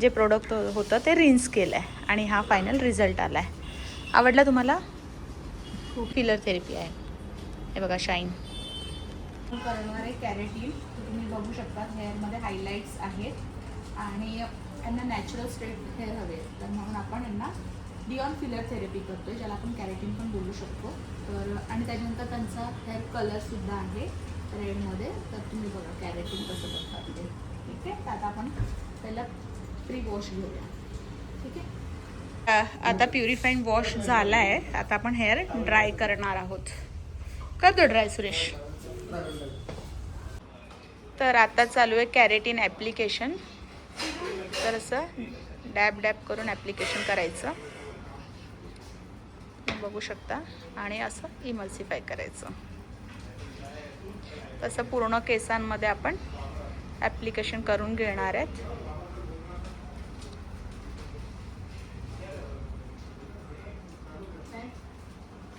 जे प्रोडक्ट होतं ते रिन्स केलं आहे आणि हा फायनल रिझल्ट आला आहे. आवडला तुम्हाला? खूप फिलर थेरपी आहे. हे बघा शाईन करणार आहे कॅरेटीन. तुम्ही बघू शकता हेअरमध्ये हायलाईट्स आहेत आणि यांना नॅचरल स्ट्रेट हेअर हवे, तर म्हणून आपण यांना डिऑन फिलर थेरपी करतोय, ज्याला आपण कॅरेटीन पण बोलू शकतो. तर आणि त्याच्यानंतर त्यांचा हेअर कलरसुद्धा आहे रेडमध्ये. तर तुम्ही बघा कॅरेटीन कसं करतात ते. ठीक आहे, तर आता आपण पहिला प्री वॉश घेऊया. ठीक आहे, आता प्युरिफाईंग वॉश झाला आहे. आता आपण हेअर ड्राय करणार आहोत. करतो ड्राय सुरेश. तर आता चालू आहे कॅरेटीन ॲप्लिकेशन. तर असं डॅब डॅब करून ॲप्लिकेशन करायचं, बघू शकता, आणि असं इमल्सिफाय करायचं. तसं पूर्ण केसांमध्ये आपण ॲप्लिकेशन करून घेणार आहेत.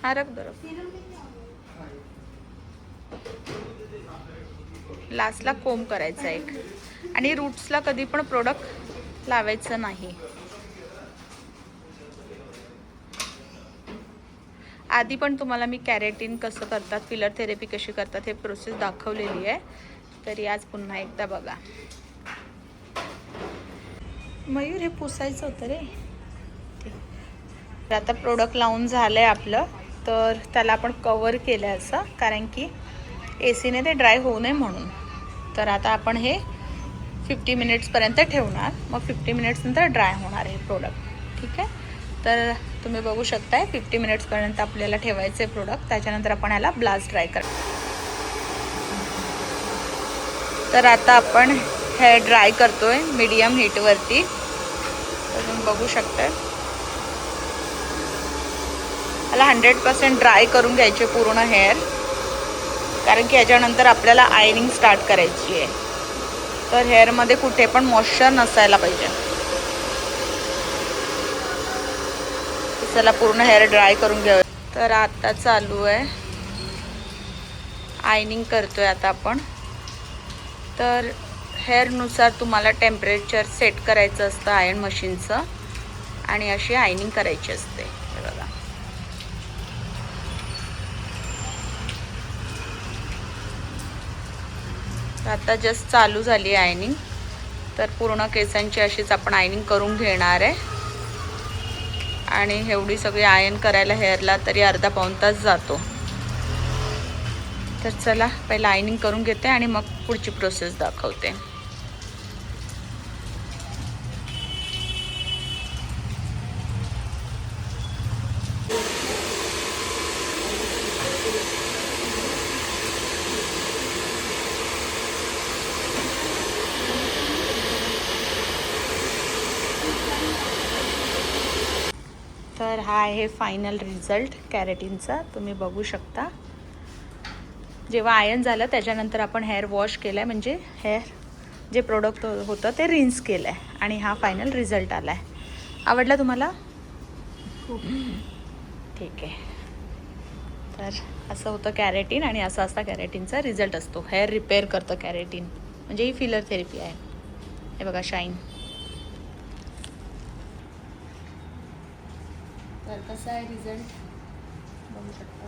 हा रख दो. लास्टला कोंब करायचा एक, आणि रूट्सला कधी पण प्रोडक्ट लावायचं नाही. आधी पण तुम्हाला मी कॅरेटीन कसं करतात, फिलर थेरपी कशी करतात हे प्रोसेस दाखवलेली आहे. तरी आज पुन्हा एकदा बघा. मयूर हे पुसायचं होतं रे. आता प्रोडक्ट लावून झालं आहे आपलं. तर त्याला आपण कवर केलं आहे असं, कारण की एसीने ते ड्राय होऊ नये म्हणून. तर आता आपण हे 50 मिनिट्सपर्यंत ठेवणार. मग 50 मिनिट्स नंतर ड्राय होणार आहे प्रोडक्ट. ठीक आहे, तर तुम्ही बघू शकताय 50 मिनिट्सपर्यंत आपल्याला ठेवायचे प्रोडक्ट. त्याच्यानंतर आपण याला ब्लास्ट ड्राय कर. तर आता आपण हेअर ड्राय करतोय मीडियम हीटवरती. तर तुम्ही बघू शकताय मला 100% ड्राय करून घ्यायचे पूर्ण हेअर, कारण की याच्यानंतर आपल्याला आयनिंग स्टार्ट करायची आहे. तर हेअरमध्ये कुठे पण मॉइश्चर नसायला पाहिजे. चला पूर्ण हेअर ड्राय करून घेऊया. तर आता चालू आहे आयनिंग करतोय आता आपण. तर हेअरनुसार तुम्हाला टेम्परेचर सेट करायचं असतं आयर्न मशीनचं, आणि अशी आयनिंग करायची असते. हे बघा, आता जस्ट चालू झाली आहे आयनिंग. तर पूर्ण केसांची अशीच आपण आयनिंग करून घेणार आहे. आणि एवढी सगळी आयन करायला हेअरला तरी अर्धा पाऊण तास जातो. तर चला पहिला आयनिंग करून घेते आणि मग पुढची प्रोसेस दाखवते. तर हा आहे फायनल रिझल्ट कॅरेटीनचा. तुम्ही बघू शकता. जेव्हा आयन झालं त्याच्यानंतर आपण हेअर वॉश केलं आहे, म्हणजे हेअर जे प्रोडक्ट होतं ते रिन्स केलं आहे, आणि हा फायनल रिझल्ट आला आहे. आवडला तुम्हाला? ठीक आहे. तर असं होतं कॅरेटीन, आणि असा असा कॅरेटीनचा रिझल्ट असतो. हेअर रिपेअर करतं कॅरेटीन, म्हणजे ही फिलर थेरपी आहे. हे बघा शाईन. तर कसा आहे रिझल्ट बघू शकता.